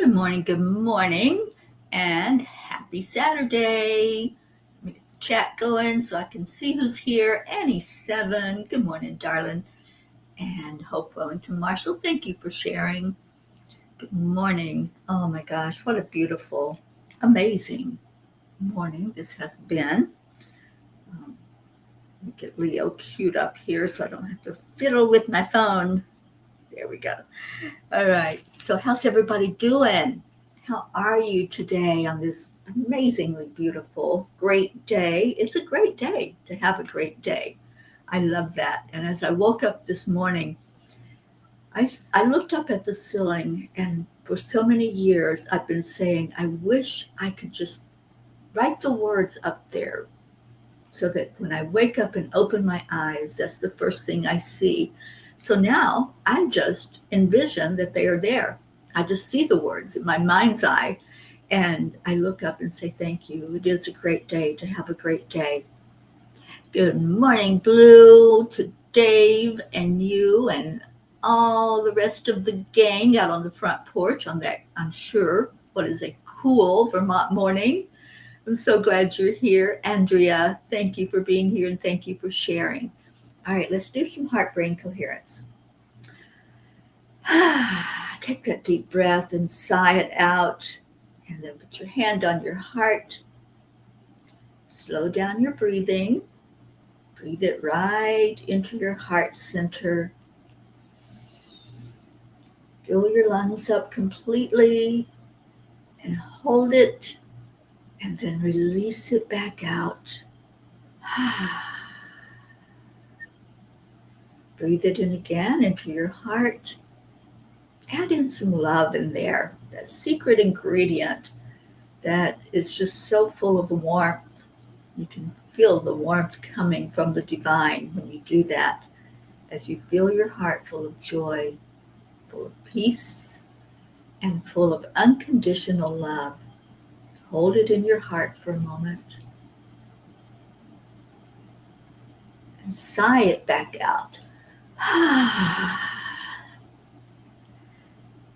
good morning, and happy Saturday. Let me get the chat going so I can see who's here. Annie7, good morning, darling. And Hope Wellington Marshall, thank you for sharing. Good morning. Oh my gosh, what a beautiful, amazing morning this has been. Let me get Leo queued up here so I don't have to fiddle with my phone. There we go. All right. So, how's everybody doing? How are you today on this amazingly beautiful, great day? It's a great day to have a great day. I love that. And as I woke up this morning, I looked up at the ceiling, and for so many years, I've been saying, I wish I could just write the words up there so that when I wake up and open my eyes, that's the first thing I see. So now I just envision that they are there. I just see the words in my mind's eye, and I look up and say, thank you. It is a great day to have a great day. Good morning, Blue, to Dave and you and all the rest of the gang out on the front porch on that, I'm sure, what is a cool Vermont morning. I'm so glad you're here. Andrea, thank you for being here and thank you for sharing. All right, let's do some heart brain coherence. Take that deep breath and sigh it out. And then put your hand on your heart. Slow down your breathing. Breathe it right into your heart center. Fill your lungs up completely and hold it. And then release it back out. Breathe it in again into your heart. Add in some love in there, that secret ingredient that is just so full of warmth. You can feel the warmth coming from the divine when you do that, as you feel your heart full of joy, full of peace, and full of unconditional love. Hold it in your heart for a moment. And sigh it back out.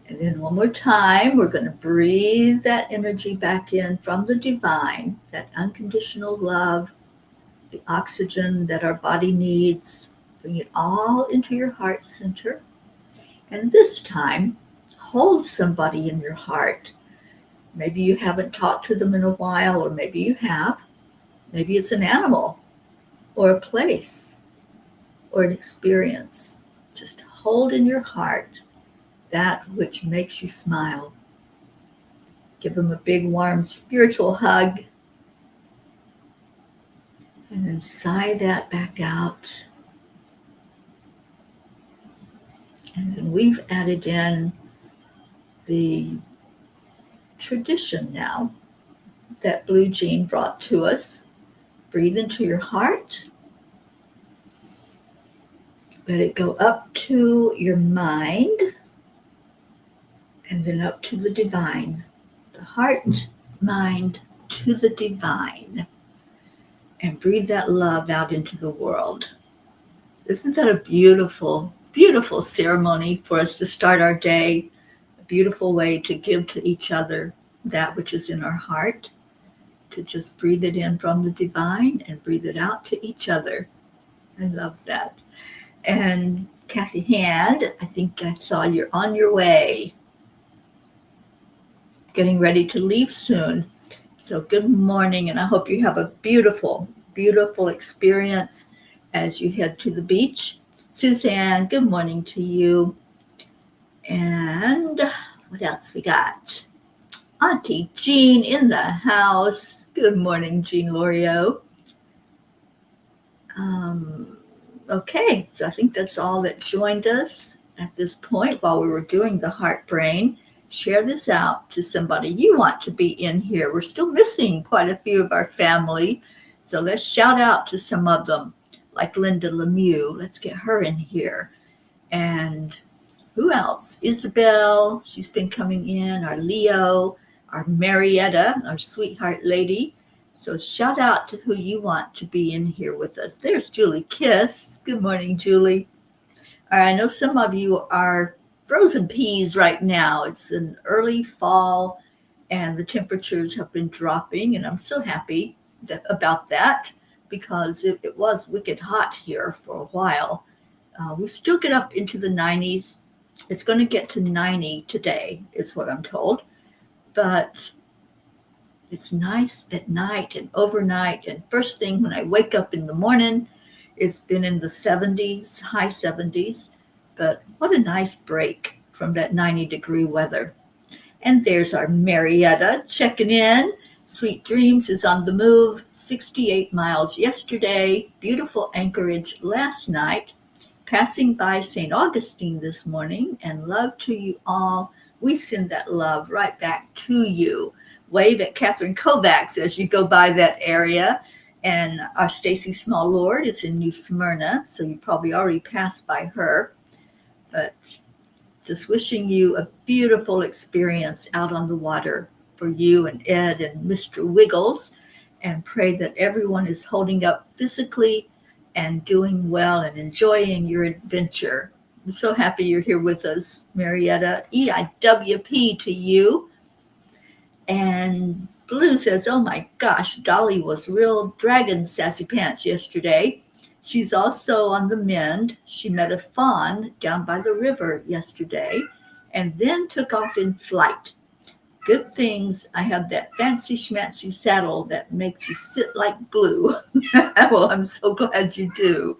And then one more time, we're going to breathe that energy back in from the divine, that unconditional love, the oxygen that our body needs. Bring it all into your heart center. And this time, hold somebody in your heart. Maybe you haven't talked to them in a while, or maybe you have. Maybe it's an animal, or a place, or an experience. Just hold in your heart that which makes you smile. Give them a big, warm, spiritual hug. And then sigh that back out. And then we've added in the tradition now that Blue Jean brought to us. Breathe into your heart. Let it go up to your mind and then up to the divine. The heart, mind to the divine. And breathe that love out into the world. Isn't that a beautiful, beautiful ceremony for us to start our day? A beautiful way to give to each other that which is in our heart. To just breathe it in from the divine and breathe it out to each other. I love that. And Kathy Hand, I think I saw you're on your way. Getting ready to leave soon. So good morning, and I hope you have a beautiful, beautiful experience as you head to the beach. Suzanne, good morning to you. And what else we got? Auntie Jean in the house. Good morning, Jean Lorio. Okay, so I think that's all that joined us at this point while we were doing the heart brain. Share this out to somebody you want to be in here. We're still missing quite a few of our family, so let's shout out to some of them, like Linda Lemieux. Let's get her in here. And who else? Isabel, she's been coming in. Our Leo, our Marietta, our sweetheart lady. So shout out to who you want to be in here with us. There's Julie Kiss. Good morning, Julie. All right, I know some of you are frozen peas right now. It's an early fall and the temperatures have been dropping, and I'm so happy about that because it was wicked hot here for a while. We still get up into the 90s. It's going to get to 90 today, is what I'm told. But it's nice at night and overnight. And first thing when I wake up in the morning, it's been in the 70s, high 70s. But what a nice break from that 90-degree weather. And there's our Marietta checking in. Sweet Dreams is on the move. 68 miles yesterday. Beautiful Anchorage last night. Passing by St. Augustine this morning, and love to you all. We send that love right back to you. Wave at Catherine Kovacs as you go by that area. And our Stacy Small Lord is in New Smyrna, so you probably already passed by her. But just wishing you a beautiful experience out on the water for you and Ed and Mr. Wiggles, and pray that everyone is holding up physically and doing well and enjoying your adventure. I'm so happy you're here with us, Marietta. EIWP to you. And Blue says, oh my gosh, Dolly was real dragon sassy pants yesterday. She's also on the mend. She met a fawn down by the river yesterday and then took off in flight. Good things I have that fancy schmancy saddle that makes you sit like glue. Well, I'm so glad you do.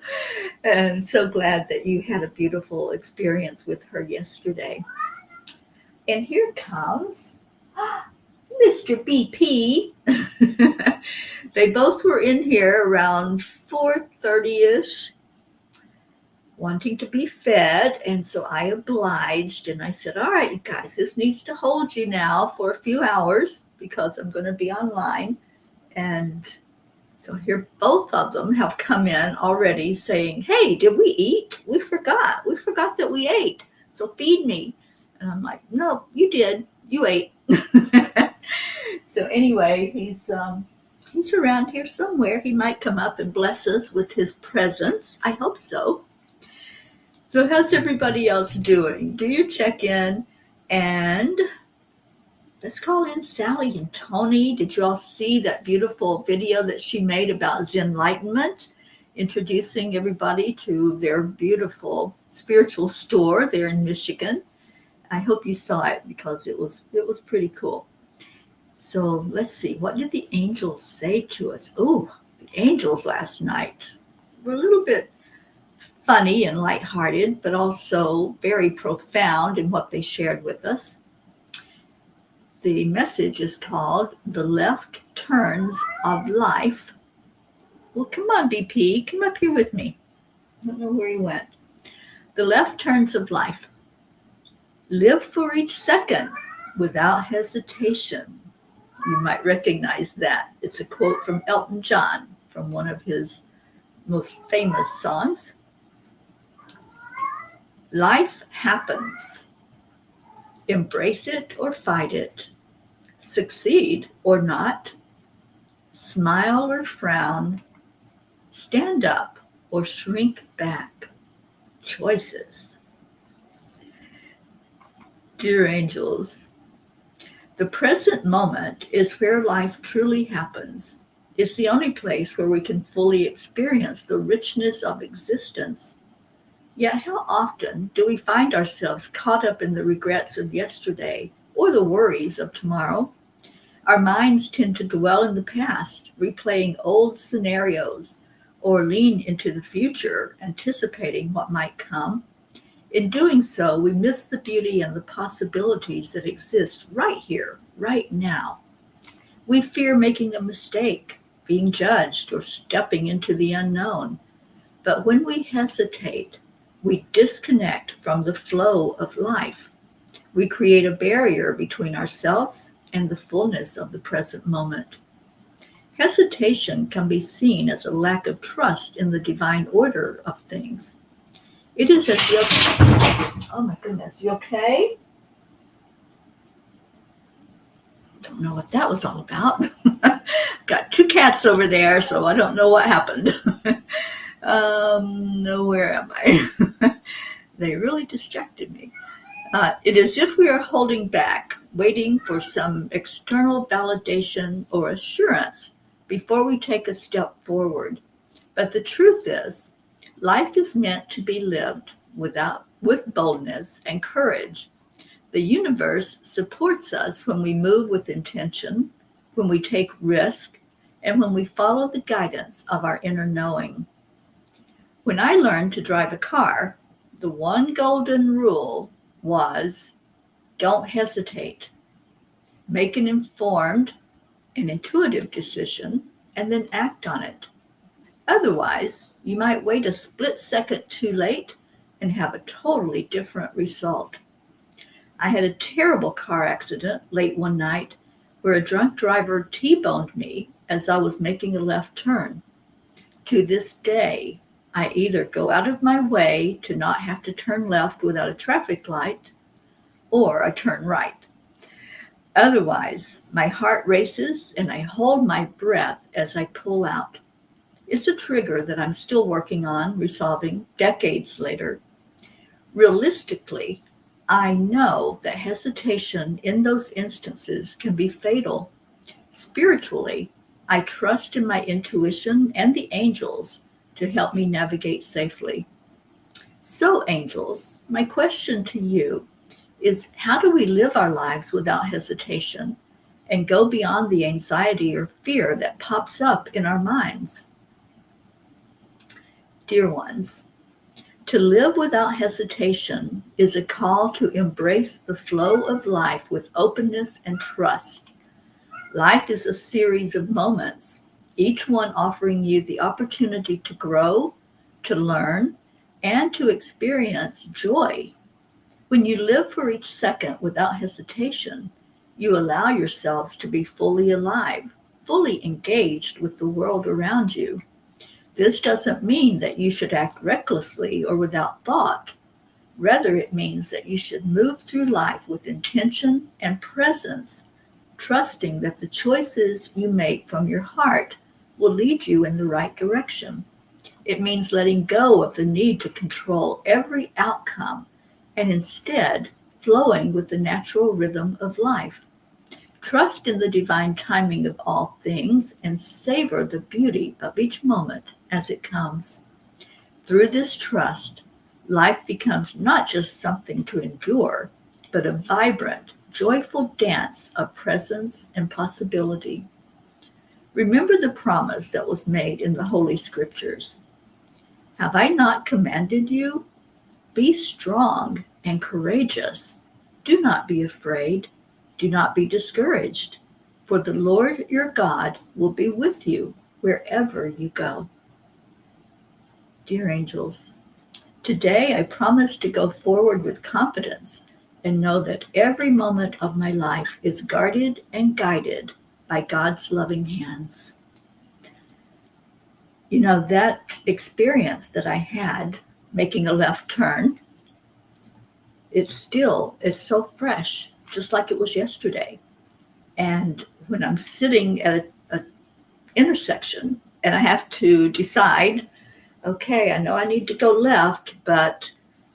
And so glad that you had a beautiful experience with her yesterday. And here comes Mr. BP. They both were in here around 4:30-ish, wanting to be fed, and so I obliged, and I said, all right, you guys, this needs to hold you now for a few hours because I'm going to be online. And so here both of them have come in already saying, hey, did we eat? We forgot that we ate, so feed me. And I'm like, no, you did, you ate. So anyway, he's around here somewhere. He might come up and bless us with his presence. I hope so. So how's everybody else doing? Do your check-in, and let's call in Sally and Tony. Did you all see that beautiful video that she made about Zenlightenment, introducing everybody to their beautiful spiritual store there in Michigan? I hope you saw it because it was pretty cool. So let's see, what did the angels say to us? Oh, the angels last night were a little bit funny and lighthearted, but also very profound in what they shared with us. The message is called The Left Turns of Life. Well, come on, BP, come up here with me. I don't know where he went. The Left Turns of Life. Live for each second without hesitation. You might recognize that. It's a quote from Elton John from one of his most famous songs. Life happens. Embrace it or fight it. Succeed or not. Smile or frown. Stand up or shrink back. Choices. Dear angels, the present moment is where life truly happens. It's the only place where we can fully experience the richness of existence. Yet how often do we find ourselves caught up in the regrets of yesterday or the worries of tomorrow? Our minds tend to dwell in the past, replaying old scenarios, or lean into the future, anticipating what might come. In doing so, we miss the beauty and the possibilities that exist right here, right now. We fear making a mistake, being judged, or stepping into the unknown. But when we hesitate, we disconnect from the flow of life. We create a barrier between ourselves and the fullness of the present moment. Hesitation can be seen as a lack of trust in the divine order of things. It is as if, oh my goodness, you okay? Don't know what that was all about. Got two cats over there, so I don't know what happened. No, where am I? They really distracted me. It is if we are holding back, waiting for some external validation or assurance before we take a step forward. But the truth is, life is meant to be lived with boldness and courage. The universe supports us when we move with intention, when we take risk, and when we follow the guidance of our inner knowing. When I learned to drive a car, the one golden rule was don't hesitate. Make an informed and intuitive decision and then act on it. Otherwise, you might wait a split second too late and have a totally different result. I had a terrible car accident late one night where a drunk driver T-boned me as I was making a left turn. To this day, I either go out of my way to not have to turn left without a traffic light, or I turn right. Otherwise, my heart races and I hold my breath as I pull out. It's a trigger that I'm still working on resolving decades later. Realistically, I know that hesitation in those instances can be fatal. Spiritually, I trust in my intuition and the angels to help me navigate safely. So, angels, my question to you is, how do we live our lives without hesitation and go beyond the anxiety or fear that pops up in our minds? Dear ones, to live without hesitation is a call to embrace the flow of life with openness and trust. Life is a series of moments, each one offering you the opportunity to grow, to learn, and to experience joy. When you live for each second without hesitation, you allow yourselves to be fully alive, fully engaged with the world around you. This doesn't mean that you should act recklessly or without thought. Rather, it means that you should move through life with intention and presence, trusting that the choices you make from your heart will lead you in the right direction. It means letting go of the need to control every outcome and instead flowing with the natural rhythm of life. Trust in the divine timing of all things and savor the beauty of each moment as it comes. Through this trust, life becomes not just something to endure, but a vibrant, joyful dance of presence and possibility. Remember the promise that was made in the Holy Scriptures. Have I not commanded you? Be strong and courageous. Do not be afraid. Do not be discouraged, for the Lord your God will be with you wherever you go. Dear angels, today I promise to go forward with confidence and know that every moment of my life is guarded and guided by God's loving hands. You know, that experience that I had making a left turn, it still is so fresh, just like it was yesterday. And when I'm sitting at an intersection and I have to decide, okay, I know I need to go left, but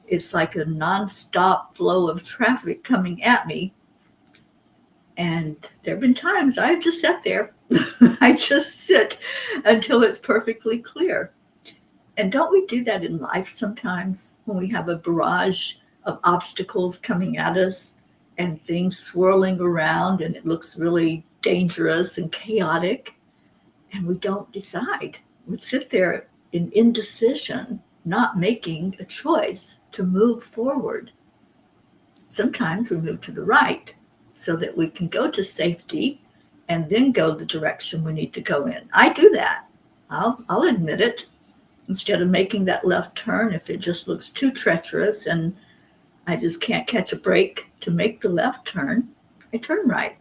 it's like a nonstop flow of traffic coming at me. And there have been times I just sat there. I just sit until it's perfectly clear. And don't we do that in life sometimes when we have a barrage of obstacles coming at us and things swirling around and it looks really dangerous and chaotic, and we don't decide? We sit there in indecision, not making a choice to move forward. Sometimes we move to the right so that we can go to safety and then go the direction we need to go in. I do that. I'll admit it. Instead of making that left turn, if it just looks too treacherous and I just can't catch a break to make the left turn, I turn right.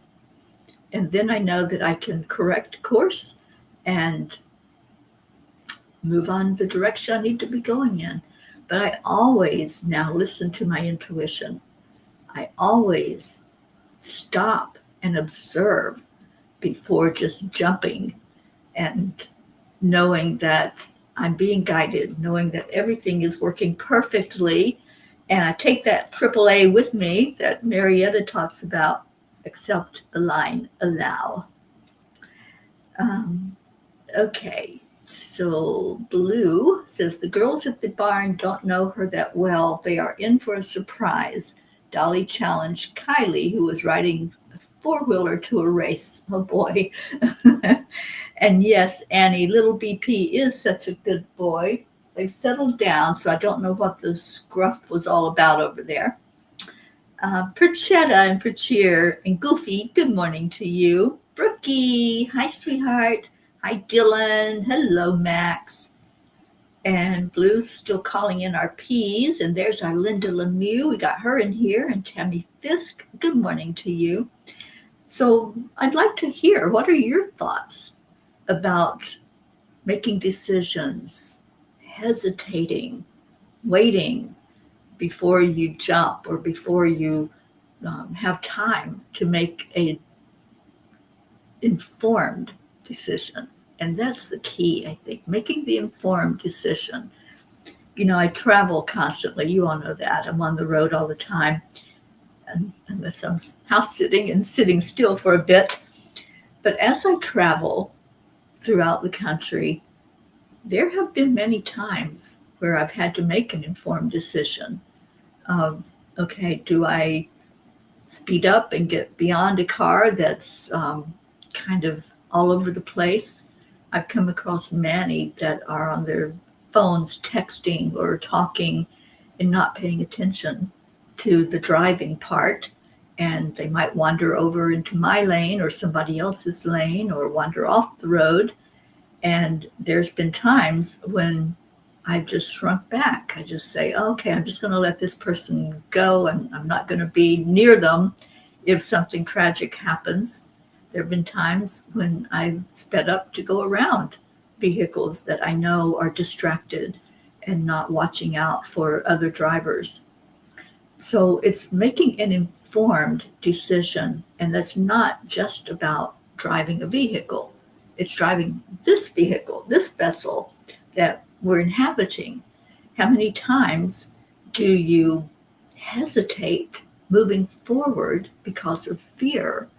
And then I know that I can correct course and move on the direction I need to be going in. But I always now listen to my intuition. I always stop and observe before just jumping, and knowing that I'm being guided, knowing that everything is working perfectly And I take that AAA with me that Marietta talks about: accept, align, allow. Okay, so Blue says the girls at the barn don't know her that well. They are in for a surprise. Dolly challenged Kylie, who was riding a four-wheeler, to a race. Oh boy. And yes, Annie, little BP is such a good boy. They've settled down, so I don't know what the scruff was all about over there. Perchetta and Percheer and Goofy, good morning to you. Brookie, hi, sweetheart. Hi, Dylan. Hello, Max. And Blue's still calling in our P's. And there's our Linda Lemieux. We got her in here. And Tammy Fisk, good morning to you. So I'd like to hear, what are your thoughts about making decisions, hesitating, waiting before you jump or before you have time to make a informed decision? And that's the key, I think, making the informed decision. You know, I travel constantly. You all know that. I'm on the road all the time, unless I'm house sitting and sitting still for a bit. But as I travel throughout the country, there have been many times where I've had to make an informed decision of, okay, do I speed up and get beyond a car that's kind of all over the place? I've come across many that are on their phones texting or talking and not paying attention to the driving part. And they might wander over into my lane or somebody else's lane or wander off the road. And there's been times when I've just shrunk back. I just say, okay, I'm just going to let this person go, and I'm not going to be near them if something tragic happens. There have been times when I've sped up to go around vehicles that I know are distracted and not watching out for other drivers. So it's making an informed decision, and that's not just about driving a vehicle. It's driving this vehicle, this vessel that we're inhabiting. How many times do you hesitate moving forward because of fear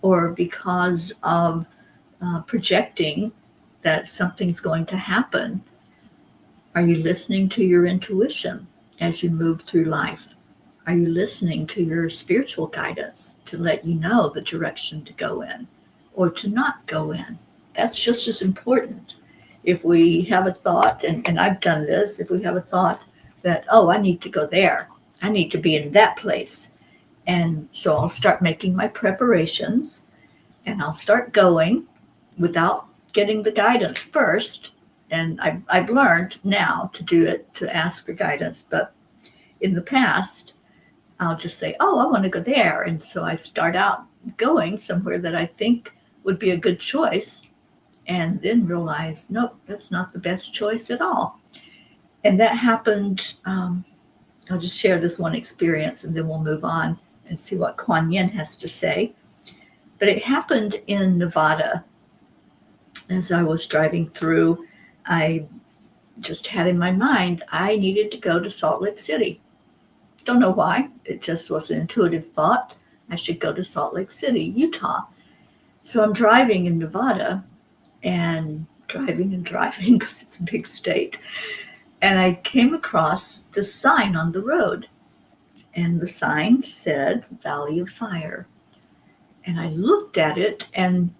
or because of projecting that something's going to happen? Are you listening to your intuition as you move through life? Are you listening to your spiritual guidance to let you know the direction to go in or to not go in? That's just as important. If we have a thought, and I've done this, if we have a thought that, oh, I need to go there, I need to be in that place. And so I'll start making my preparations and I'll start going without getting the guidance first. And I've learned now to do it, to ask for guidance. But in the past, I'll just say, oh, I want to go there. And so I start out going somewhere that I think would be a good choice, and then realize, nope, that's not the best choice at all. And that happened. I'll just share this one experience and then we'll move on and see what Kuan Yin has to say. But it happened in Nevada. As I was driving through, I just had in my mind, I needed to go to Salt Lake City. Don't know why. It just was an intuitive thought. I should go to Salt Lake City, Utah. So I'm driving in Nevada and driving because it's a big state. And I came across this sign on the road. And the sign said, Valley of Fire. And I looked at it and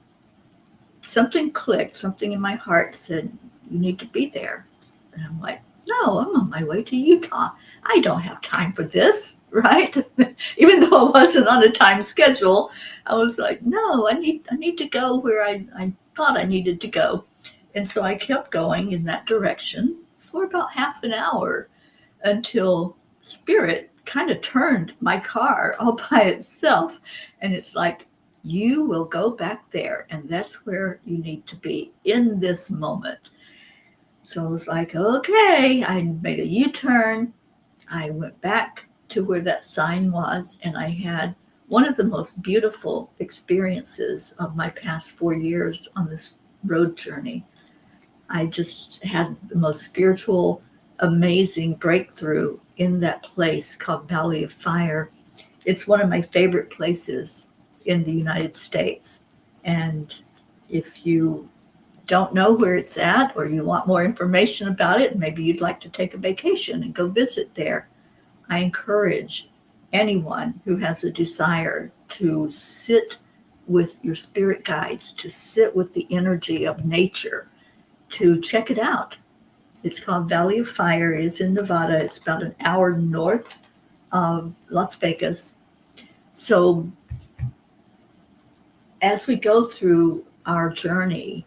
something clicked. Something in my heart said, you need to be there. And I'm like, no, I'm on my way to Utah. I don't have time for this, right? Even though I wasn't on a time schedule, I was like, no, I need to go where I thought I needed to go. And so I kept going in that direction for about half an hour until Spirit kind of turned my car all by itself. And it's like, you will go back there, and that's where you need to be in this moment. So I was like, okay, I made a U-turn. I went back to where that sign was, and I had one of the most beautiful experiences of my past 4 years on this road journey. I just had the most spiritual amazing breakthrough in that place called Valley of Fire. It's one of my favorite places in the United States. And if you don't know where it's at, or you want more information about it, maybe you'd like to take a vacation and go visit there, I encourage anyone who has a desire to sit with your spirit guides, to sit with the energy of nature, to check it out. It's called Valley of Fire. It is in Nevada. It's about an hour north of Las Vegas. So as we go through our journey,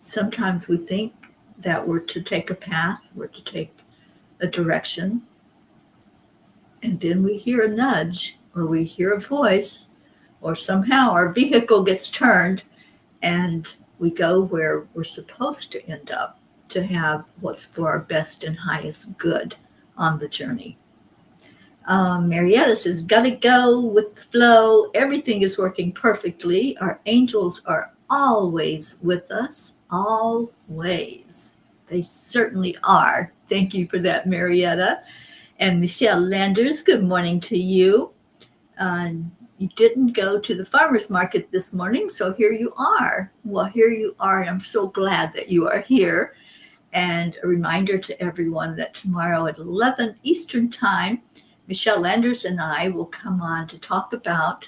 sometimes we think that we're to take a path, we're to take a direction, and then we hear a nudge, or we hear a voice, or somehow our vehicle gets turned and we go where we're supposed to end up, to have what's for our best and highest good on the journey. Marietta says, gotta go with the flow. Everything is working perfectly. Our angels are always with us. Always. They certainly are. Thank you for that, Marietta. And Michelle Landers, good morning to you. You didn't go to the farmer's market this morning, so here you are. Well, here you are, and I'm so glad that you are here. And a reminder to everyone that tomorrow at 11 Eastern Time, Michelle Landers and I will come on to talk about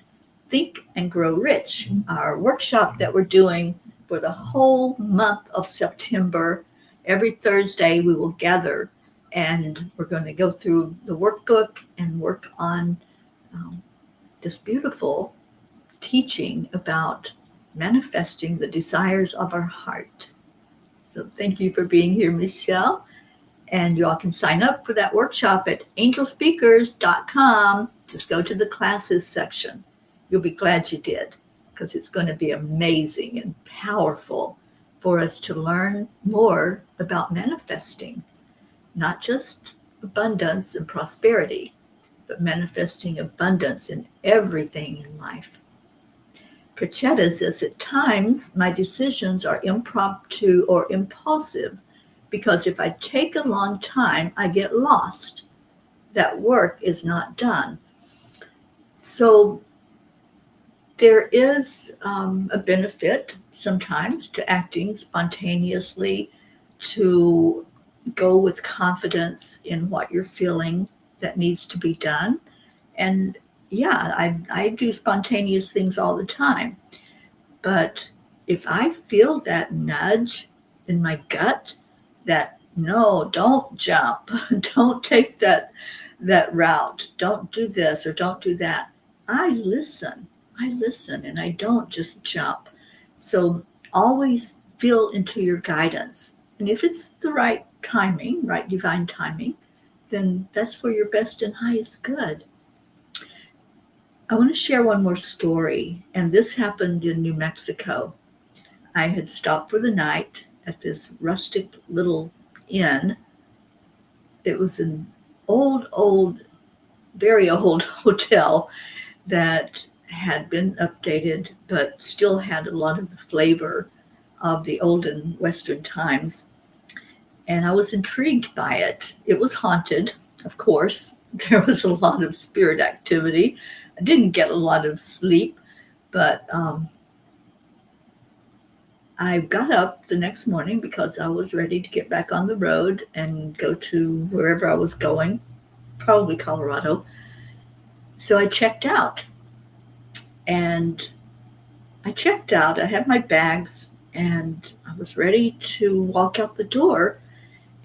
Think and Grow Rich, our workshop that we're doing for the whole month of September. Every Thursday we will gather, and we're going to go through the workbook and work on this beautiful teaching about manifesting the desires of our heart. So thank you for being here, Michelle. And you all can sign up for that workshop at angelspeakers.com. Just go to the classes section. You'll be glad you did, because it's going to be amazing and powerful for us to learn more about manifesting, not just abundance and prosperity, but manifesting abundance in everything in life. Prachetta says, at times my decisions are impromptu or impulsive, because if I take a long time, I get lost. That work is not done. So there is a benefit sometimes to acting spontaneously, to go with confidence in what you're feeling that needs to be done. And yeah, I do spontaneous things all the time. But if I feel that nudge in my gut that, no, don't jump, don't take that route, don't do this or don't do that, I listen and I don't just jump. So always feel into your guidance. And if it's the right timing, right divine timing, then that's for your best and highest good. I want to share one more story, and this happened in New Mexico. I had stopped for the night at this rustic little inn. It was an old, very old hotel that had been updated, but still had a lot of the flavor of the olden Western times. And I was intrigued by it. It was haunted, of course. There was a lot of spirit activity. I didn't get a lot of sleep, but I got up the next morning because I was ready to get back on the road and go to wherever I was going, probably Colorado. So I checked out. And I checked out. I had my bags, and I was ready to walk out the door.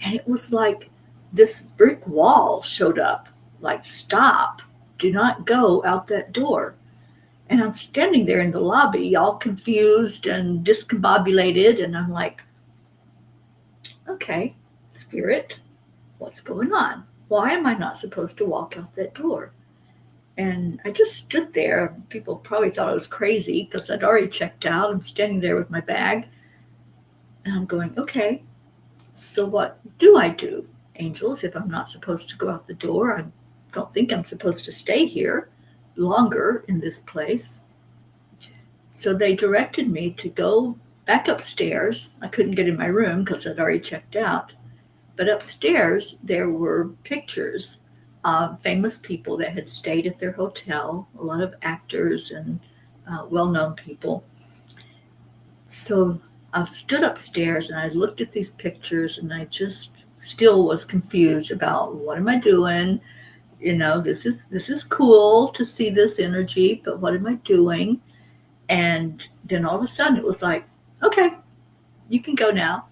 And it was like this brick wall showed up, like, stop, do not go out that door. And I'm standing there in the lobby, all confused and discombobulated. And I'm like, okay, Spirit, what's going on? Why am I not supposed to walk out that door? And I just stood there. People probably thought I was crazy because I'd already checked out. I'm standing there with my bag. And I'm going, okay, so what do I do, angels, if I'm not supposed to go out the door? I don't think I'm supposed to stay here longer in this place. So they directed me to go back upstairs. I couldn't get in my room because I'd already checked out. But upstairs, there were pictures of famous people that had stayed at their hotel, a lot of actors and well-known people. So I stood upstairs and I looked at these pictures and I just still was confused about what am I doing? This is cool to see this energy, but what am I doing? And then all of a sudden it was like, okay, you can go now.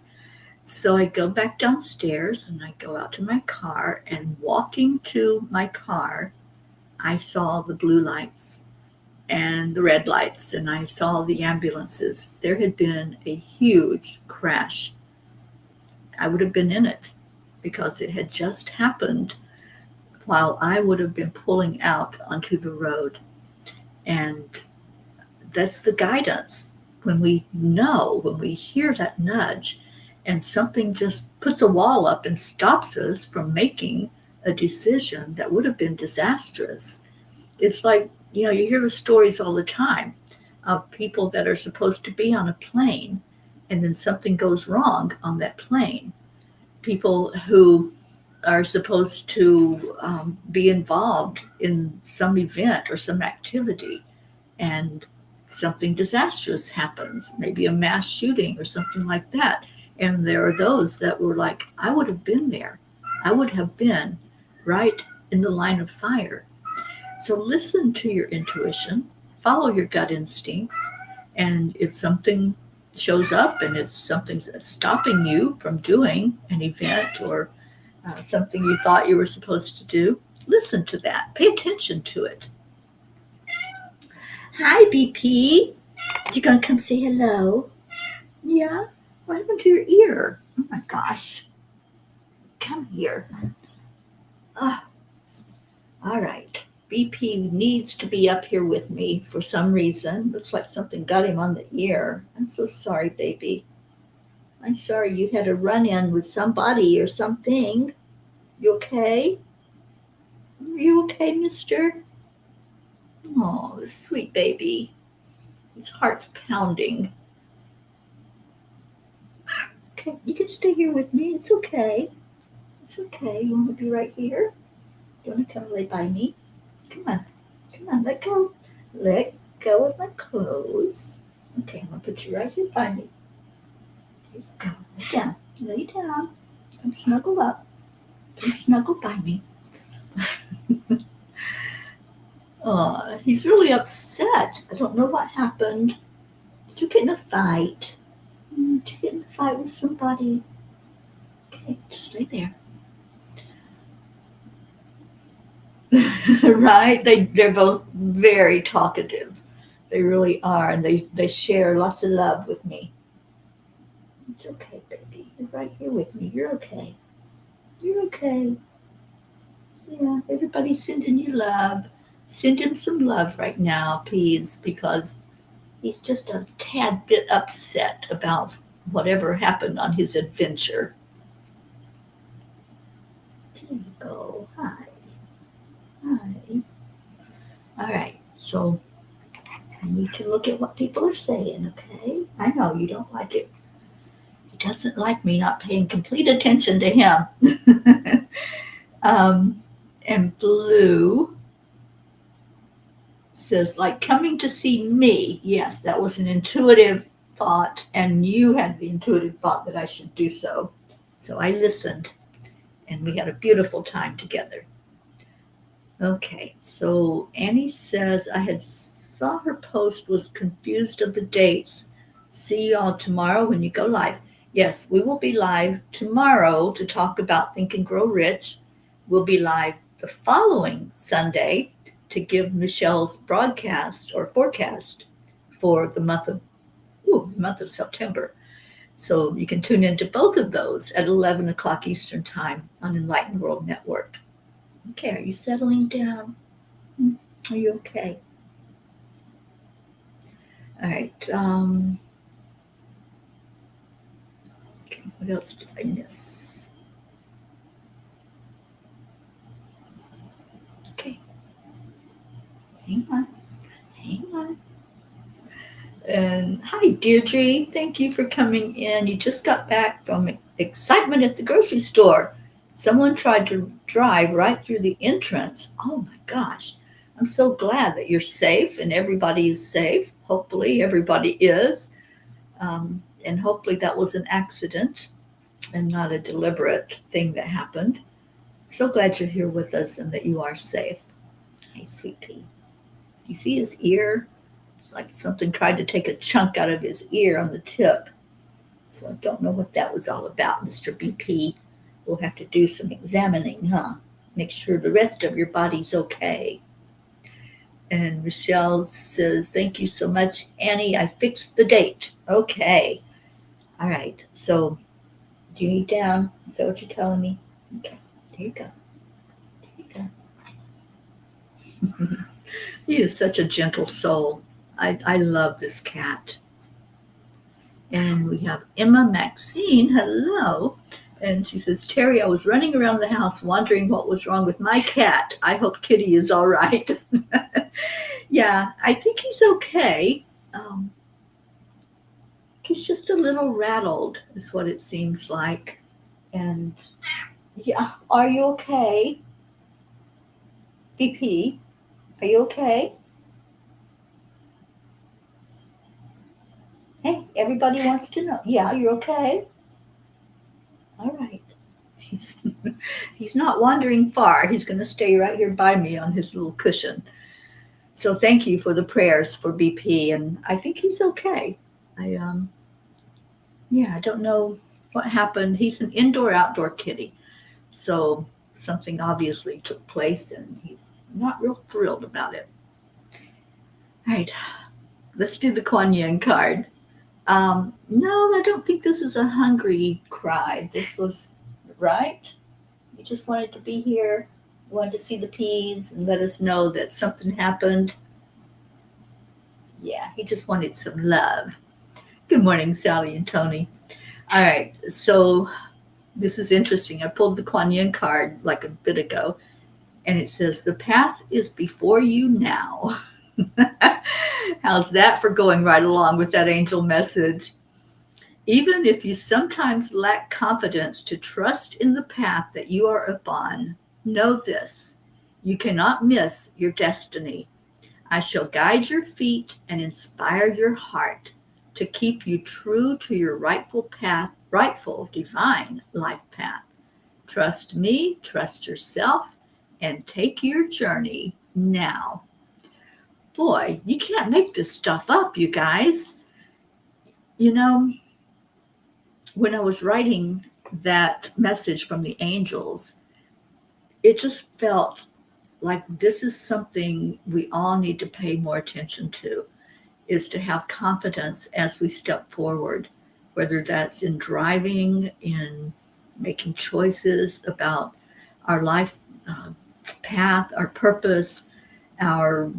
So I go back downstairs and I go out to my car, and walking to my car, I saw the blue lights and the red lights, and I saw the ambulances. There had been a huge crash. I would have been in it because it had just happened while I would have been pulling out onto the road. And that's the guidance. When we hear that nudge, and something just puts a wall up and stops us from making a decision that would have been disastrous. It's like, you hear the stories all the time of people that are supposed to be on a plane and then something goes wrong on that plane. People who are supposed to be involved in some event or some activity, and something disastrous happens, maybe a mass shooting or something like that. And there are those that were like, I would have been there. I would have been right in the line of fire. So listen to your intuition, follow your gut instincts, and if something shows up and it's something that's stopping you from doing an event or something you thought you were supposed to do, listen to that. Pay attention to it. Hi, BP. You gonna come say hello? Yeah? What happened to your ear? Oh my gosh. Come here. Oh, all right. BP needs to be up here with me for some reason. Looks like something got him on the ear. I'm so sorry, baby. I'm sorry you had a run-in with somebody or something. You okay? Are you okay, mister? Oh, sweet baby. His heart's pounding. Okay, you can stay here with me. It's okay. It's okay. You want to be right here? You want to come lay by me? Come on. Come on. Let go. Let go of my clothes. Okay, I'm going to put you right here by me. Here you go. Lay down. Lay down. Come snuggle up. Come snuggle by me. Oh, he's really upset. I don't know what happened. Did you get in a fight? Did you get in a fight with somebody? Okay, just lay there. Right? They're both very talkative. They really are, and they share lots of love with me. It's okay, baby. You're right here with me. You're okay. You're okay. Yeah, everybody's sending you love. Send him some love right now, please, because he's just a tad bit upset about whatever happened on his adventure. There you go. Hi. Hi. All right. So I need to look at what people are saying, okay? I know you don't like it. He doesn't like me not paying complete attention to him. And Blue says, like coming to see me. Yes, that was an intuitive thought, and you had the intuitive thought that I should do so. So I listened, and we had a beautiful time together. Okay, so Annie says, I had saw her post, was confused of the dates. See y'all tomorrow when you go live. Yes, we will be live tomorrow to talk about Think and Grow Rich. We'll be live the following Sunday to give Michelle's broadcast or forecast for the month of September. So you can tune into both of those at 11 o'clock Eastern Time on Enlightened World Network. Okay, are you settling down? Are you okay? All right. Okay, what else did I miss? Okay. Hang on. Hang on. And hi, Deirdre. Thank you for coming in. You just got back from excitement at the grocery store. Someone tried to drive right through the entrance. Oh my gosh. I'm so glad that you're safe and everybody is safe. Hopefully, everybody is. And hopefully, that was an accident and not a deliberate thing that happened. So glad you're here with us and that you are safe. Hey, sweet pea. You see his ear? It's like something tried to take a chunk out of his ear on the tip. So I don't know what that was all about, Mr. BP. We'll have to do some examining, huh? Make sure the rest of your body's okay. And Michelle says, thank you so much, Annie. I fixed the date. Okay. All right. So do you need down? Is that what you're telling me? Okay. There you go. There you go. He is such a gentle soul. I love this cat. And we have Emma Maxine. Hello. And she says, Teri, I was running around the house wondering what was wrong with my cat. I hope Kitty is all right. Yeah, I think he's okay. He's just a little rattled, is what it seems like. And yeah, are you okay? BP, are you okay? Hey, everybody wants to know. Yeah, you're okay? All right. He's, he's not wandering far. He's going to stay right here by me on his little cushion. So thank you for the prayers for BP, and I think he's okay. I don't know what happened. He's an indoor-outdoor kitty, so something obviously took place, and he's not real thrilled about it. All right, let's do the Kuan Yin card. No, I don't think this is a hungry cry. This was right. You just wanted to be here, wanted to see the peas, and let us know that something happened. Yeah, he just wanted some love. Good morning, Sally and Tony. All right, so this is interesting. I pulled the Kuan Yin card like a bit ago, and it says, the path is before you now. How's that for going right along with that angel message? Even if you sometimes lack confidence to trust in the path that you are upon, know this: you cannot miss your destiny. I shall guide your feet and inspire your heart to keep you true to your rightful path, rightful divine life path. Trust me, trust yourself, and take your journey now. Boy, you can't make this stuff up, you guys. You know, when I was writing that message from the angels, it just felt like this is something we all need to pay more attention to, is to have confidence as we step forward, whether that's in driving, in making choices about our life path, our purpose, our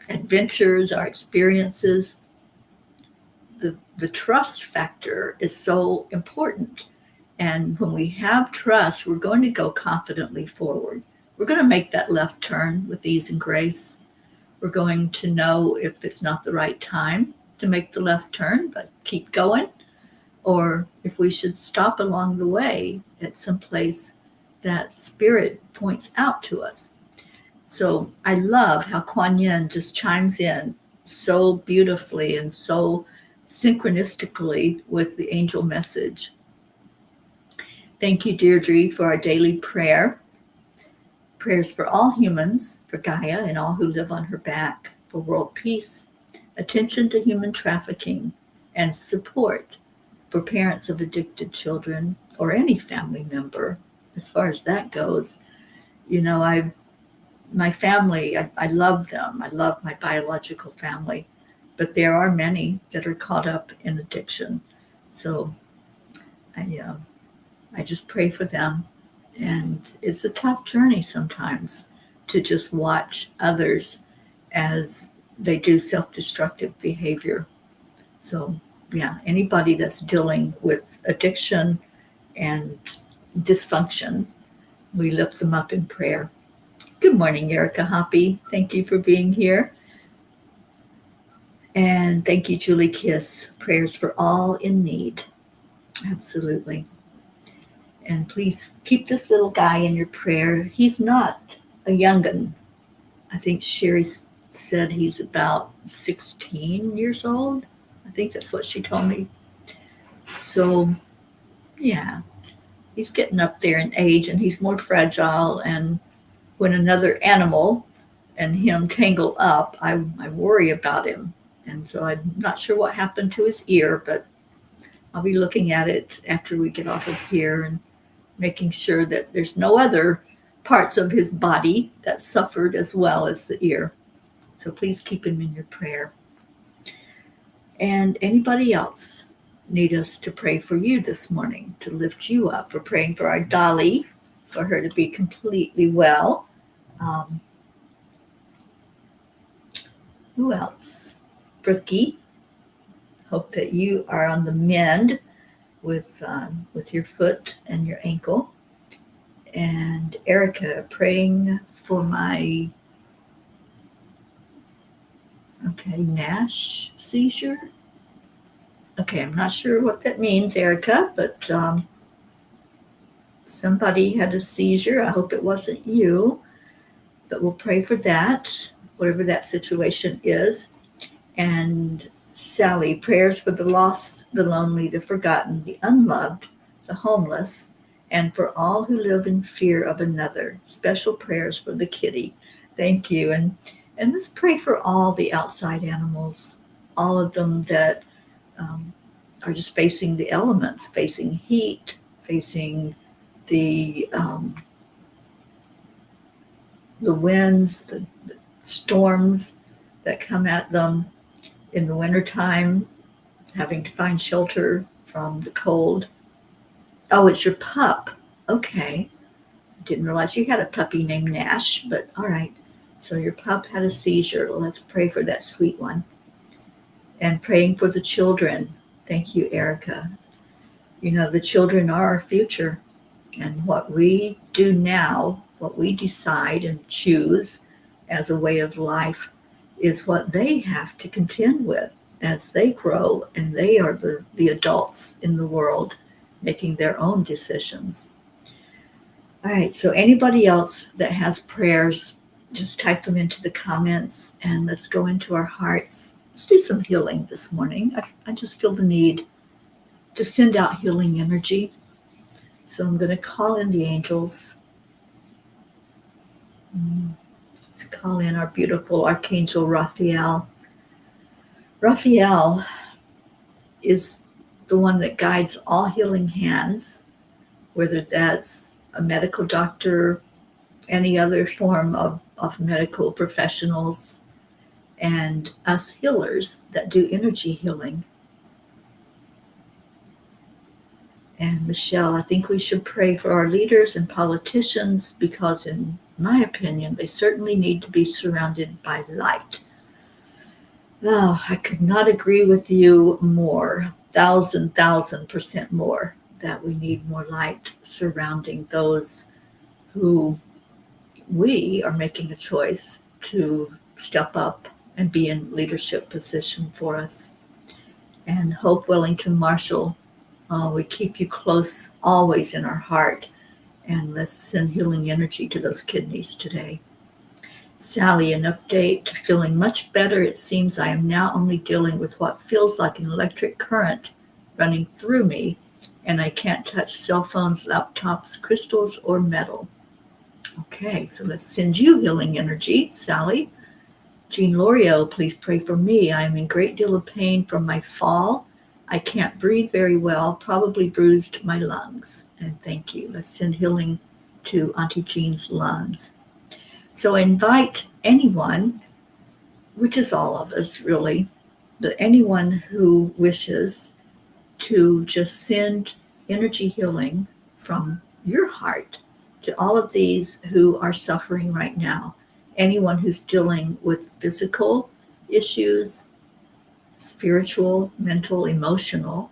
adventures, our experiences. The trust factor is so important. And when we have trust, we're going to go confidently forward. We're going to make that left turn with ease and grace. We're going to know if it's not the right time to make the left turn, but keep going, or if we should stop along the way at some place that Spirit points out to us. So I love how Kuan Yin just chimes in so beautifully and so synchronistically with the angel message. Thank you, Deirdre, for our daily prayer. Prayers for all humans, for Gaia and all who live on her back, for world peace, attention to human trafficking, and support for parents of addicted children or any family member. As far as that goes, my family, I love them. I love my biological family, but there are many that are caught up in addiction. So I just pray for them. And it's a tough journey sometimes to just watch others as they do self-destructive behavior. So yeah, anybody that's dealing with addiction and dysfunction, we lift them up in prayer. Good morning, Erica Hoppy. Thank you for being here. And thank you, Julie Kiss. Prayers for all in need. Absolutely. And please keep this little guy in your prayer. He's not a young'un. I think Sherry said he's about 16 years old. I think that's what she told me. So, yeah, he's getting up there in age and he's more fragile. And when another animal and him tangle up, I worry about him. And so I'm not sure what happened to his ear, but I'll be looking at it after we get off of here and making sure that there's no other parts of his body that suffered as well as the ear. So please keep him in your prayer. And anybody else need us to pray for you this morning, to lift you up? We're praying for our Dolly, for her to be completely well. Who else? Brookie, hope that you are on the mend with your foot and your ankle. And Erica, praying for my NASH seizure. Okay, I'm not sure what that means, Erica, but somebody had a seizure. I hope it wasn't you, but we'll pray for that, whatever that situation is. And Sally, prayers for the lost, the lonely, the forgotten, the unloved, the homeless, and for all who live in fear of another. Special prayers for the kitty. Thank you. And let's pray for all the outside animals, all of them that are just facing the elements, facing heat, facing the winds, the storms that come at them in the wintertime, having to find shelter from the cold. Oh, it's your pup. Okay. I didn't realize you had a puppy named Nash, but all right. So your pup had a seizure. Well, let's pray for that sweet one. And praying for the children. Thank you, Erica. You know, the children are our future. And what we do now, what we decide and choose as a way of life is what they have to contend with as they grow and they are the adults in the world making their own decisions. All right, so anybody else that has prayers, just type them into the comments and let's go into our hearts. Let's do some healing this morning. I just feel the need to send out healing energy. So I'm going to call in the angels. Let's call in our beautiful Archangel Raphael. Raphael is the one that guides all healing hands, whether that's a medical doctor, any other form of medical professionals, and us healers that do energy healing. And Michelle, I think we should pray for our leaders and politicians because, in my opinion, they certainly need to be surrounded by light. Oh, I could not agree with you more, 1,000% more, that we need more light surrounding those who we are making a choice to step up and be in leadership position for us. And Hope Wellington Marshall, we keep you close always in our heart, and let's send healing energy to those kidneys today. Sally, an update, feeling much better. It seems I am now only dealing with what feels like an electric current running through me, and I can't touch cell phones, laptops, crystals, or metal. Okay, so let's send you healing energy, Sally. Jean Lorio, please pray for me. I am in great deal of pain from my fall. I can't breathe very well, probably bruised my lungs. And thank you. Let's send healing to Auntie Jean's lungs. So invite anyone, which is all of us really, but anyone who wishes to just send energy healing from your heart to all of these who are suffering right now. Anyone who's dealing with physical issues, spiritual, mental, emotional,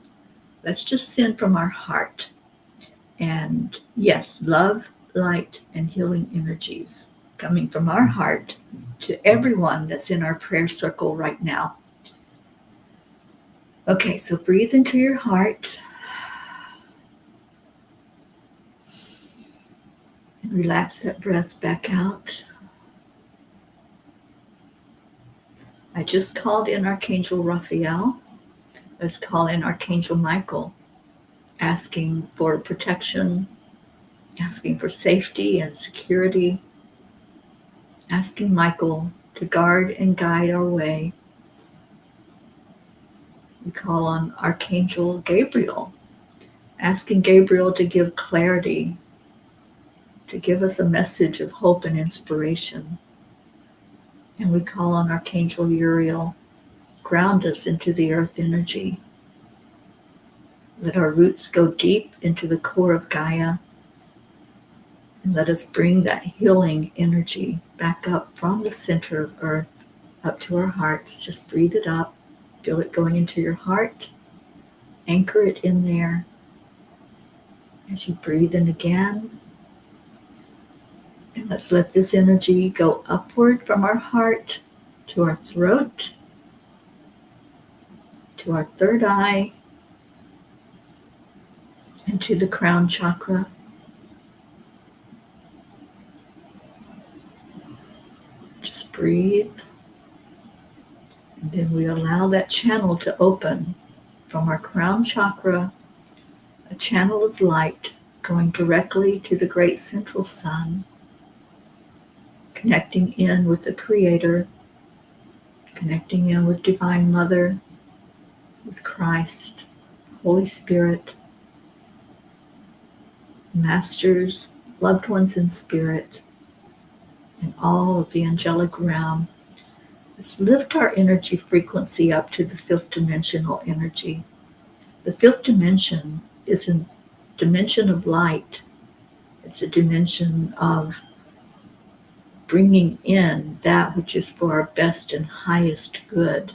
let's just send from our heart. And yes, love, light, and healing energies coming from our heart to everyone that's in our prayer circle right now. Okay, so breathe into your heart and relax that breath back out. I just called in Archangel Raphael. Let's call in Archangel Michael, asking for protection, asking for safety and security, asking Michael to guard and guide our way. We call on Archangel Gabriel, asking Gabriel to give clarity, to give us a message of hope and inspiration. And we call on Archangel Uriel, ground us into the earth energy. Let our roots go deep into the core of Gaia, and let us bring that healing energy back up from the center of earth up to our hearts. Just breathe it up. Feel it going into your heart. Anchor it in there. As you breathe in again, and let's let this energy go upward from our heart to our throat, to our third eye, and to the crown chakra. Just breathe. And then we allow that channel to open from our crown chakra, a channel of light going directly to the great central sun, connecting in with the Creator, connecting in with Divine Mother, with Christ, Holy Spirit, masters, loved ones in spirit, and all of the angelic realm. Let's lift our energy frequency up to the fifth dimensional energy. The fifth dimension is a dimension of light. It's a dimension of bringing in that which is for our best and highest good,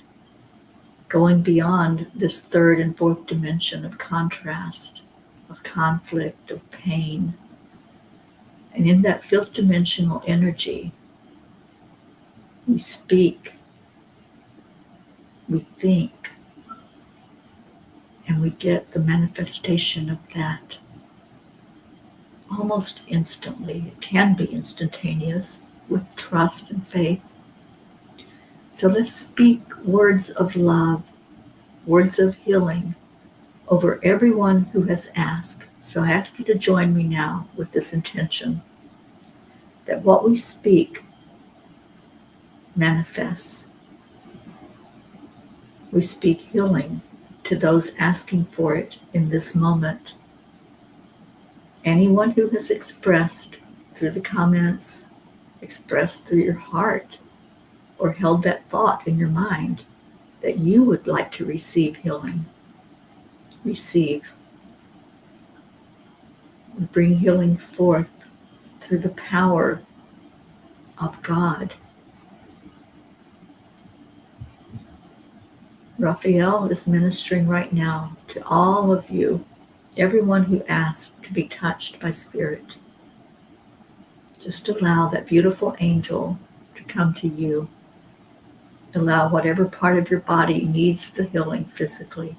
going beyond this third and fourth dimension of contrast, of conflict, of pain. And in that fifth dimensional energy, we speak, we think, and we get the manifestation of that almost instantly. It can be instantaneous with trust and faith. So let's speak words of love, words of healing over everyone who has asked. So I ask you to join me now with this intention that what we speak manifests. We speak healing to those asking for it in this moment. Anyone who has expressed through the comments, expressed through your heart, or held that thought in your mind that you would like to receive healing, receive. We bring healing forth through the power of God. Raphael is ministering right now to all of you, everyone who asked to be touched by Spirit. Just allow that beautiful angel to come to you. Allow whatever part of your body needs the healing physically.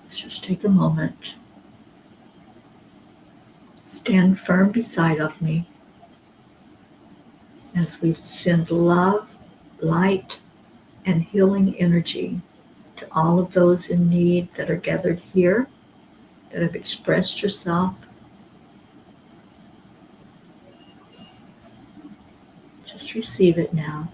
Let's just take a moment. Stand firm beside of me as we send love, light, and healing energy to all of those in need that are gathered here, that have expressed yourself. Just receive it now.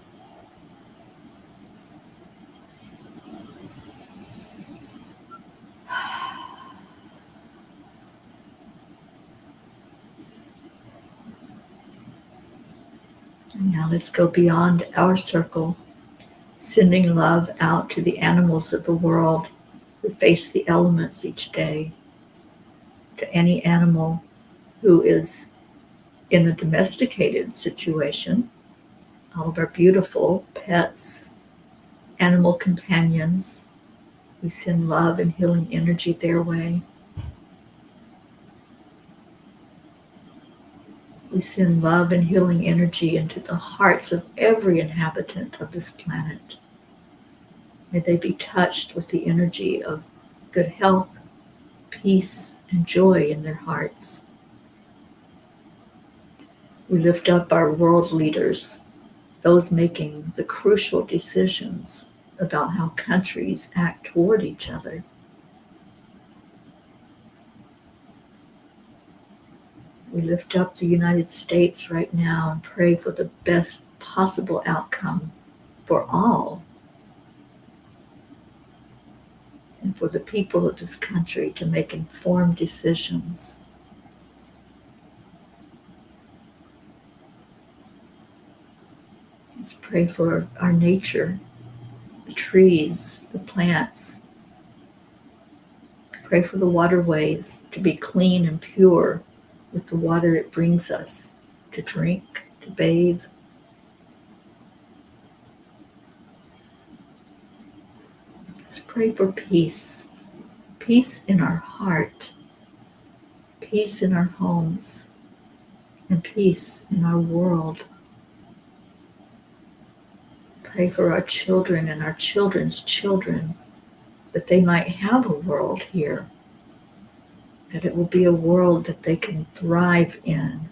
And now let's go beyond our circle, sending love out to the animals of the world who face the elements each day, to any animal who is in a domesticated situation, all of our beautiful pets, animal companions. We send love and healing energy their way. We send love and healing energy into the hearts of every inhabitant of this planet. May they be touched with the energy of good health, peace, and joy in their hearts. We lift up our world leaders, those making the crucial decisions about how countries act toward each other. We lift up the United States right now and pray for the best possible outcome for all and for the people of this country to make informed decisions. Let's pray for our nature, the trees, the plants. Pray for the waterways to be clean and pure with the water it brings us to drink, to bathe. Let's pray for peace. Peace in our heart, peace in our homes, and peace in our world. Pray for our children and our children's children, that they might have a world here, that it will be a world that they can thrive in.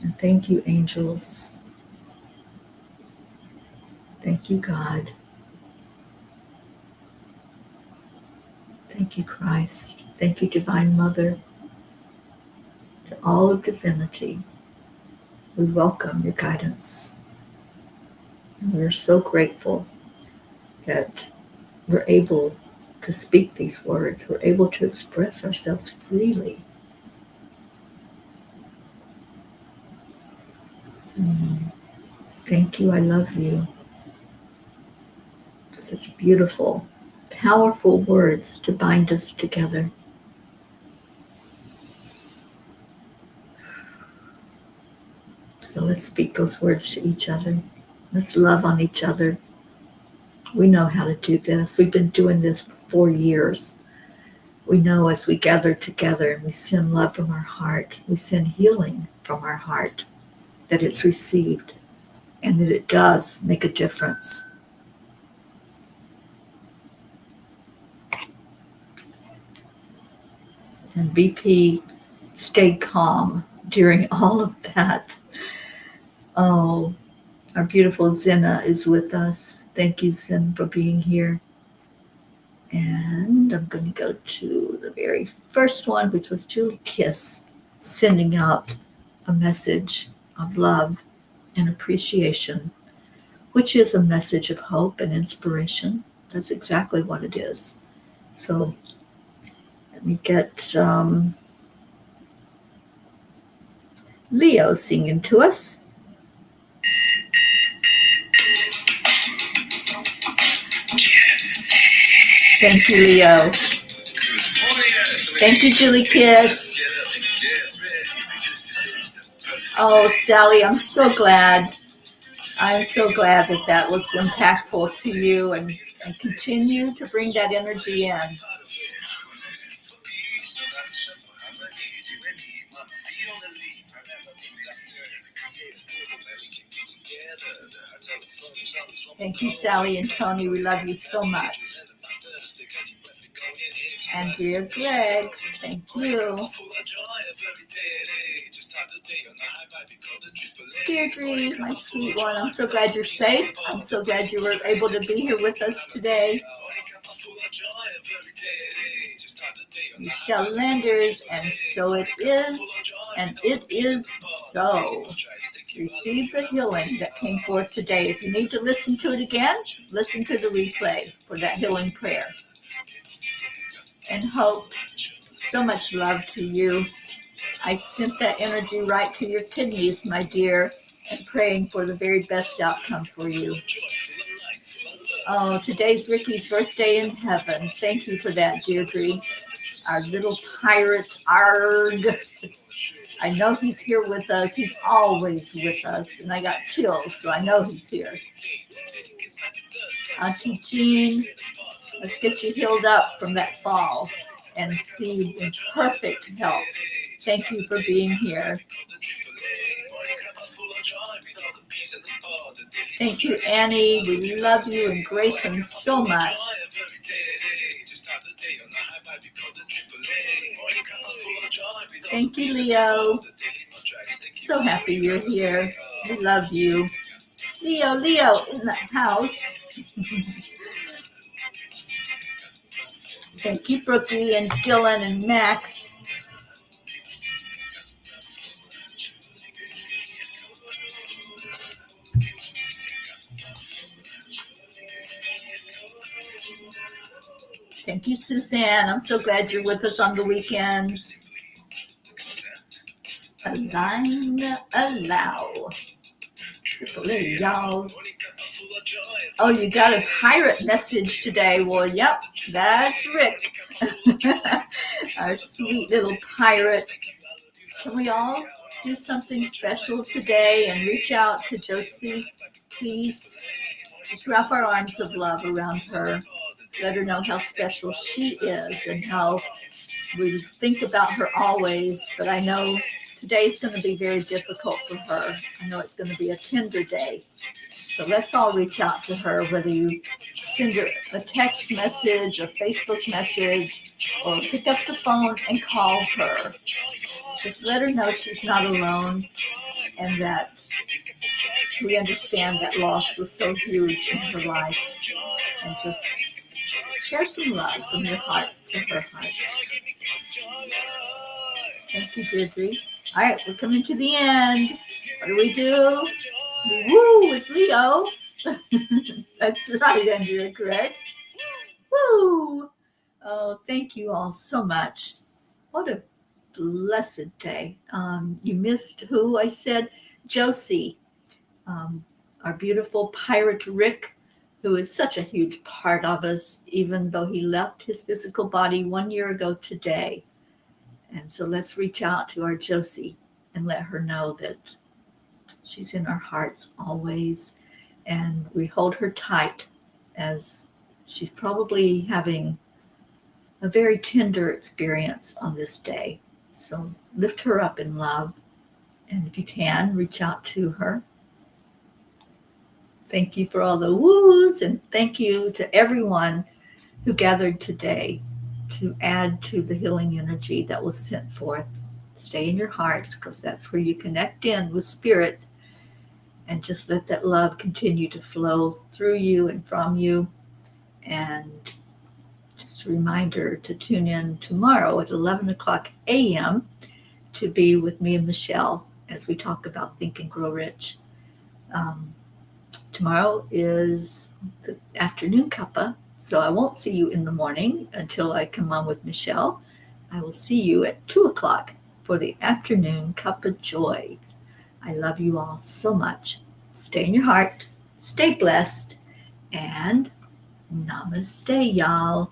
And thank you, angels. Thank you, God. Thank you, Christ. Thank you, Divine Mother. To all of divinity, we welcome your guidance. And we're so grateful that we're able to speak these words. We're able to express ourselves freely. Thank you. I love you. Such beautiful, powerful words to bind us together. So let's speak those words to each other. Let's love on each other. We know how to do this. We've been doing this for 4 years. We know as we gather together and we send love from our heart, we send healing from our heart, that it's received and that it does make a difference. And BP stayed calm during all of that. Oh, our beautiful Zena is with us. Thank you, Zen, for being here. And I'm going to go to the very first one, which was Julie Kiss, sending out a message of love and appreciation, which is a message of hope and inspiration. That's exactly what it is. So let me get Leo singing to us. Thank you, Leo. Thank you, Julie Kiss. Oh, Sally, I'm so glad. I'm so glad that that was impactful to you, and continue to bring that energy in. Thank you, Sally and Tony. We love you so much. Andrea Greg, thank you. Deirdre, my sweet one, I'm so glad you're safe. I'm so glad you were able to be here with us today. Michelle Landers, and so it is, and it is so. Receive the healing that came forth today. If you need to listen to it again, listen to the replay for that healing prayer. And Hope, so much love to you. I sent that energy right to your kidneys, my dear, and praying for the very best outcome for you. Oh, today's Ricky's birthday in heaven. Thank you for that, Deirdre. Our little pirate, Arg. I know he's here with us. He's always with us. And I got chills, so I know he's here. Auntie Jean, let's get you healed up from that fall. and see you in perfect health. Thank you for being here. Thank you, Annie. We love you and Grayson so much. Thank you, Leo. So happy you're here. We love you. Leo in the house. Thank you, Brookie and Dylan and Max. Thank you, Suzanne. I'm so glad you're with us on the weekends. Align, allow. Y'all. Oh, you got a pirate message today. Well, yep, that's Rick. Our sweet little pirate. Can we all do something special today and reach out to Josie, please? Just wrap our arms of love around her. Let her know how special she is and how we think about her always. But I know today's going to be very difficult for her. I know it's going to be a tender day. So let's all reach out to her, whether you send her a text message, a Facebook message, or pick up the phone and call her. Just let her know she's not alone and that we understand that loss was so huge in her life. And just share some love from your heart to her heart. Thank you, Deirdre. All right, we're coming to the end. What do? We woo with Leo. That's right, Andrea, correct? Woo! Oh, thank you all so much. What a blessed day. You missed who I said? Josie, our beautiful pirate Rick, who is such a huge part of us, even though he left his physical body 1 year ago today. And so let's reach out to our Josie and let her know that she's in our hearts always. And we hold her tight as she's probably having a very tender experience on this day. So lift her up in love. And if you can, reach out to her. Thank you for all the woos, and thank you to everyone who gathered today to add to the healing energy that was sent forth. Stay in your hearts, because that's where you connect in with spirit, and just let that love continue to flow through you and from you. And just a reminder to tune in tomorrow at 11 o'clock a.m. to be with me and Michelle as we talk about Think and Grow Rich. Tomorrow is the afternoon cuppa, so I won't see you in the morning until I come on with Michelle. I will see you at 2 o'clock for the afternoon Cuppa Joy. I love you all so much. Stay in your heart, stay blessed, and namaste, y'all.